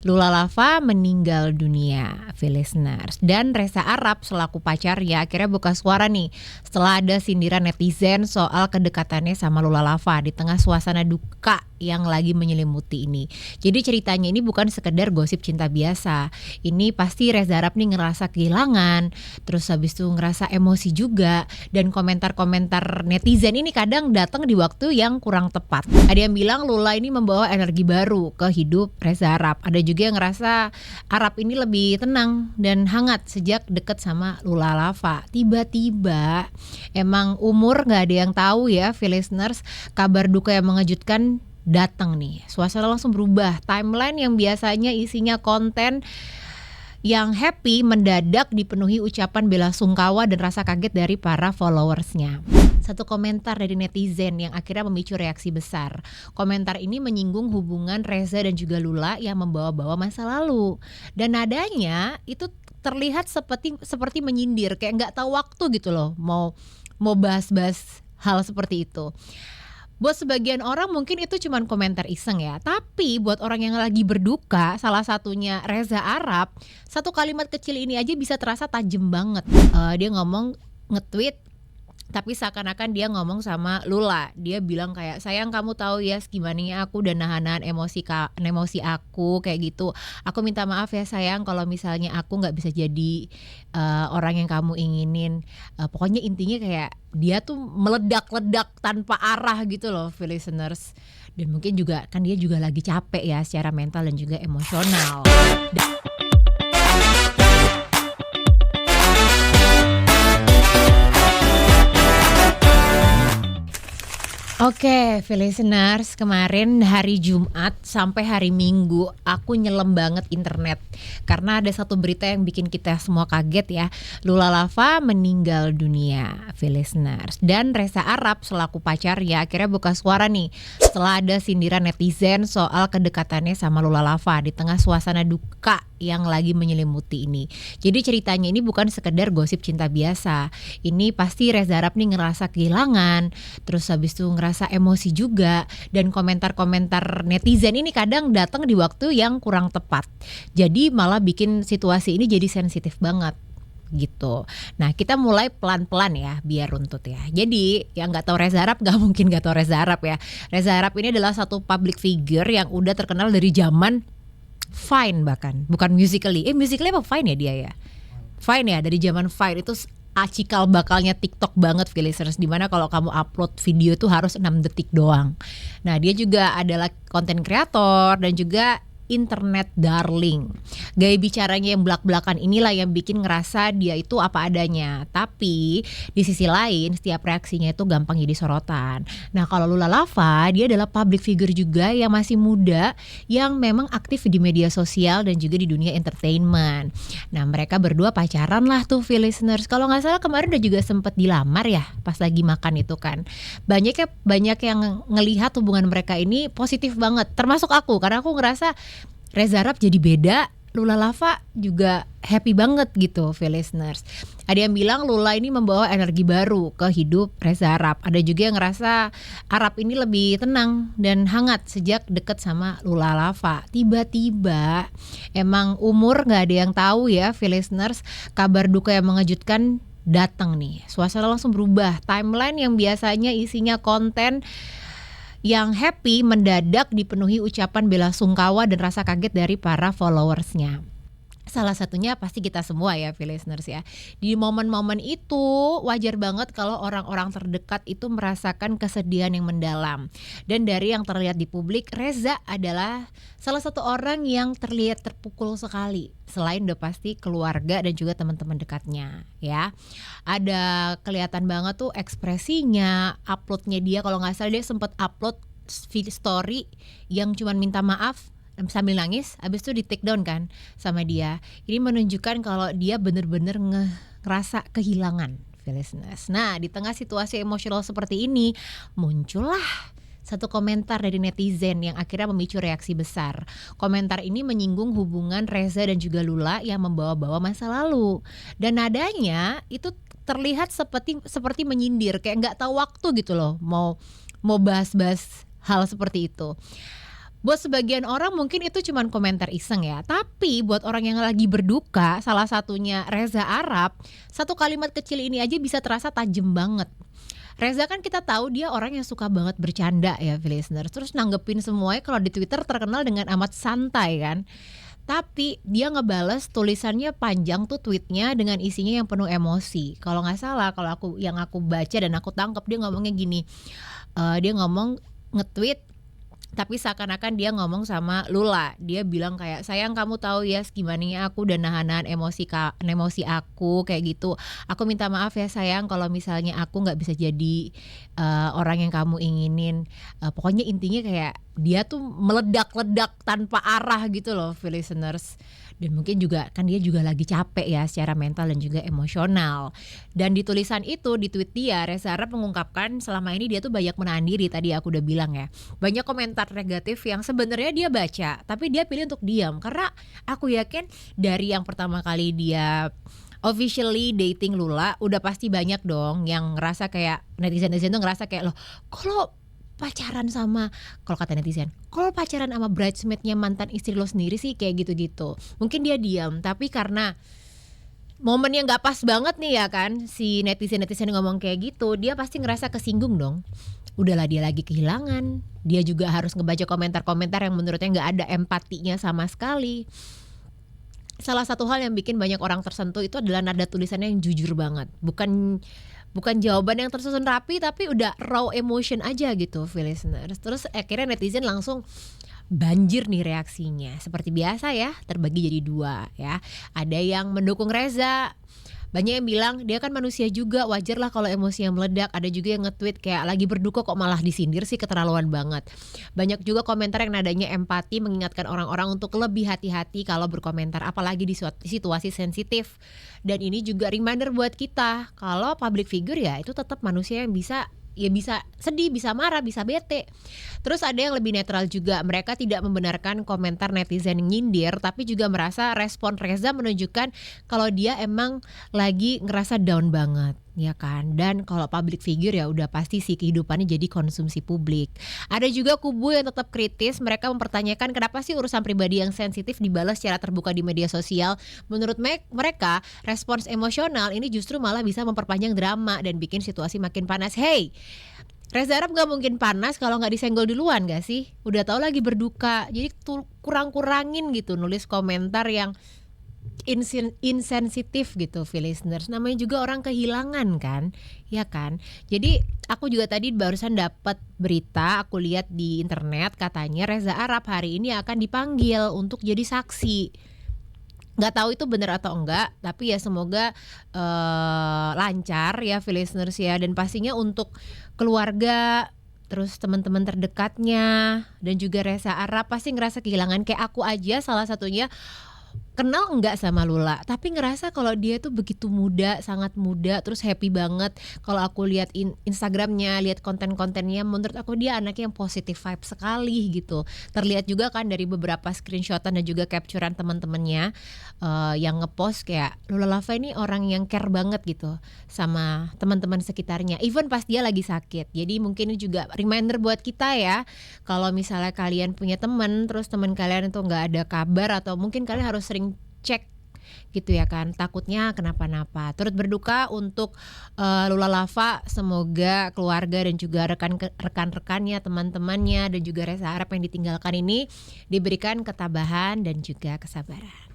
Lula Lava meninggal dunia, listeners. Dan Reza Arab selaku pacarnya akhirnya buka suara nih setelah ada sindiran netizen soal kedekatannya sama Lula Lava di tengah suasana duka yang lagi menyelimuti ini. Jadi ceritanya ini bukan sekedar gosip cinta biasa. Ini pasti Reza Arab nih ngerasa kehilangan, terus habis itu ngerasa emosi juga, dan komentar-komentar netizen ini kadang datang di waktu yang kurang tepat. Ada yang bilang Lula ini membawa energi baru ke hidup Reza Arab. Ada juga yang ngerasa Arab ini lebih tenang dan hangat sejak deket sama Lula Lava. Tiba-tiba emang umur gak ada yang tahu ya, listeners. Kabar duka yang mengejutkan datang nih. Suasana langsung berubah. Timeline yang biasanya isinya konten yang happy mendadak dipenuhi ucapan bela sungkawa dan rasa kaget dari para followersnya. Satu komentar dari netizen yang akhirnya memicu reaksi besar. Komentar ini menyinggung hubungan Reza dan juga Lula yang membawa-bawa masa lalu. Dan nadanya itu terlihat seperti menyindir, kayak nggak tahu waktu gitu loh, mau bahas-bahas hal seperti itu. Buat sebagian orang mungkin itu cuma komentar iseng ya, tapi buat orang yang lagi berduka, salah satunya Reza Arab, satu kalimat kecil ini aja bisa terasa tajam banget. Dia ngomong, nge-tweet, tapi seakan-akan dia ngomong sama Lula. Dia bilang kayak, sayang kamu tahu ya gimana aku dan nahan emosi aku kayak gitu. Aku minta maaf ya sayang kalau misalnya aku nggak bisa jadi orang yang kamu inginin. Pokoknya intinya kayak dia tuh meledak-ledak tanpa arah gitu loh, listeners. Dan mungkin juga kan dia juga lagi capek ya secara mental dan juga emosional. Oke, listeners, kemarin hari Jumat sampai hari Minggu aku nyelam banget internet karena ada satu berita yang bikin kita semua kaget ya. Lula Lava meninggal dunia, listeners. Dan Reza Arab selaku pacarnya akhirnya buka suara nih setelah ada sindiran netizen soal kedekatannya sama Lula Lava di tengah suasana duka yang lagi menyelimuti ini. Jadi ceritanya ini bukan sekedar gosip cinta biasa. Ini pasti Reza Arab nih ngerasa kehilangan, terus habis itu ngerasa emosi juga, dan komentar-komentar netizen ini kadang datang di waktu yang kurang tepat. Jadi malah bikin situasi ini jadi sensitif banget gitu. Nah kita mulai pelan-pelan ya biar runtut ya. Jadi yang nggak tahu Reza Arab nggak mungkin nggak tahu Reza Arab ya. Reza Arab ini adalah satu public figure yang udah terkenal dari zaman Vine, bahkan bukan Musical.ly. Musical.ly apa Vine ya dia ya? Vine ya, dari zaman Vine itu cikal bakalnya TikTok banget, listeners, dimana kalau kamu upload video itu harus 6 detik doang. Nah dia juga adalah konten kreator dan juga internet darling. Gaya bicaranya yang belak-belakan inilah yang bikin ngerasa dia itu apa adanya. Tapi di sisi lain setiap reaksinya itu gampang jadi sorotan. Nah kalau Lula Lava, dia adalah public figure juga yang masih muda, yang memang aktif di media sosial dan juga di dunia entertainment. Nah mereka berdua pacaran lah tuh, listeners. Kalau gak salah kemarin udah juga sempet dilamar ya pas lagi makan itu kan. Banyak yang ngelihat hubungan mereka ini positif banget, termasuk aku, karena aku ngerasa Reza Arab jadi beda, Lula Lava juga happy banget gitu, listeners. Ada yang bilang Lula ini membawa energi baru ke hidup Reza Arab. Ada juga yang ngerasa Arab ini lebih tenang dan hangat sejak deket sama Lula Lava. Tiba-tiba emang umur gak ada yang tahu ya, listeners. Kabar duka yang mengejutkan datang nih. Suasana langsung berubah. Timeline yang biasanya isinya konten yang happy mendadak dipenuhi ucapan bela sungkawa dan rasa kaget dari para followersnya. Salah satunya pasti kita semua ya, listeners ya. Di momen-momen itu wajar banget kalau orang-orang terdekat itu merasakan kesedihan yang mendalam. Dan dari yang terlihat di publik, Reza adalah salah satu orang yang terlihat terpukul sekali. Selain udah pasti keluarga dan juga teman-teman dekatnya ya. Ada kelihatan banget tuh ekspresinya, uploadnya dia, kalau gak salah dia sempat upload story yang cuman minta maaf sambil nangis, abis itu di take down kan sama dia. Ini menunjukkan kalau dia bener-bener ngerasa kehilangan, listeners. Nah di tengah situasi emosional seperti ini, muncullah satu komentar dari netizen yang akhirnya memicu reaksi besar. Komentar ini menyinggung hubungan Reza dan juga Lula yang membawa-bawa masa lalu. Dan nadanya itu terlihat seperti menyindir, kayak nggak tahu waktu gitu loh, mau bahas-bahas hal seperti itu. Buat sebagian orang mungkin itu cuman komentar iseng ya, tapi buat orang yang lagi berduka, salah satunya Reza Arab, satu kalimat kecil ini aja bisa terasa tajam banget. Reza kan kita tahu dia orang yang suka banget bercanda ya, listeners. Terus nanggepin semuanya kalau di Twitter terkenal dengan amat santai kan. Tapi dia ngebales tulisannya panjang tuh tweetnya dengan isinya yang penuh emosi. Kalau nggak salah, kalau aku baca dan aku tangkap dia ngomongnya gini, dia ngomong nge-tweet tapi seakan-akan dia ngomong sama Lula. Dia bilang kayak, "Sayang kamu tahu ya gimana ya aku udah nahan-nahan emosi aku kayak gitu. Aku minta maaf ya sayang kalau misalnya aku nggak bisa jadi orang yang kamu inginin." Pokoknya intinya kayak dia tuh meledak-ledak tanpa arah gitu loh, listeners. Dan mungkin juga kan dia juga lagi capek ya secara mental dan juga emosional. Dan di tulisan itu, di tweet dia, Reza Arab mengungkapkan selama ini dia tuh banyak menahan diri, tadi aku udah bilang ya. Banyak komentar negatif yang sebenarnya dia baca, tapi dia pilih untuk diam karena aku yakin dari yang pertama kali dia officially dating Lula, udah pasti banyak dong yang ngerasa kayak netizen-netizen tuh ngerasa kayak, loh kalau pacaran sama, kalau kata netizen, kalau pacaran sama bridesmaid-nya mantan istri lo sendiri sih kayak gitu-gitu. Mungkin dia diam, tapi karena momennya nggak pas banget nih ya kan, si netizen-netizen ngomong kayak gitu, dia pasti ngerasa kesinggung dong. Udahlah dia lagi kehilangan, dia juga harus ngebaca komentar-komentar yang menurutnya nggak ada empatinya sama sekali. Salah satu hal yang bikin banyak orang tersentuh itu adalah nada tulisannya yang jujur banget. Bukan jawaban yang tersusun rapi, tapi udah raw emotion aja gitu, listeners. Terus akhirnya netizen langsung banjir nih reaksinya. Seperti biasa ya, terbagi jadi dua ya. Ada yang mendukung Reza, banyak yang bilang dia kan manusia juga, wajar lah kalau emosi yang meledak. Ada juga yang nge-tweet kayak lagi berduka kok malah disindir sih, keterlaluan banget. Banyak juga komentar yang nadanya empati, mengingatkan orang-orang untuk lebih hati-hati kalau berkomentar, apalagi di situasi sensitif. Dan ini juga reminder buat kita kalau public figure ya itu tetap manusia yang bisa sedih, bisa marah, bisa bete. Terus ada yang lebih netral juga, mereka tidak membenarkan komentar netizen yang nyindir, tapi juga merasa respon Reza menunjukkan kalau dia emang lagi ngerasa down banget, ya kan. Dan kalau public figure ya udah pasti sih kehidupannya jadi konsumsi publik. Ada juga kubu yang tetap kritis, mereka mempertanyakan kenapa sih urusan pribadi yang sensitif dibalas secara terbuka di media sosial. Menurut mereka, respons emosional ini justru malah bisa memperpanjang drama dan bikin situasi makin panas. Hey, Reza Arab gak mungkin panas kalau gak disenggol duluan gak sih? Udah tahu lagi berduka, jadi kurang-kurangin gitu nulis komentar yang insensitif gitu, listeners. Namanya juga orang kehilangan kan, ya kan. Jadi aku juga tadi barusan dapat berita, aku lihat di internet katanya Reza Arab hari ini akan dipanggil untuk jadi saksi. Nggak tahu itu benar atau enggak, tapi ya semoga lancar ya, listeners ya. Dan pastinya untuk keluarga, terus teman-teman terdekatnya, dan juga Reza Arab pasti ngerasa kehilangan. Kayak aku aja salah satunya kenal enggak sama Lula, tapi ngerasa kalau dia tuh begitu muda, sangat muda, terus happy banget. Kalau aku lihat Instagramnya, lihat konten-kontennya, menurut aku dia anak yang positive vibe sekali gitu. Terlihat juga kan dari beberapa screenshotan dan juga capturean teman-temannya yang ngepost kayak Lula Lava ini orang yang care banget gitu sama teman-teman sekitarnya, even pas dia lagi sakit. Jadi mungkin ini juga reminder buat kita ya, kalau misalnya kalian punya teman, terus teman kalian itu nggak ada kabar atau mungkin kalian harus sering cek gitu ya kan, takutnya kenapa-napa. Turut berduka untuk Lula Lava, semoga keluarga dan juga rekan-rekannya, teman-temannya dan juga Reza Arab yang ditinggalkan ini diberikan ketabahan dan juga kesabaran.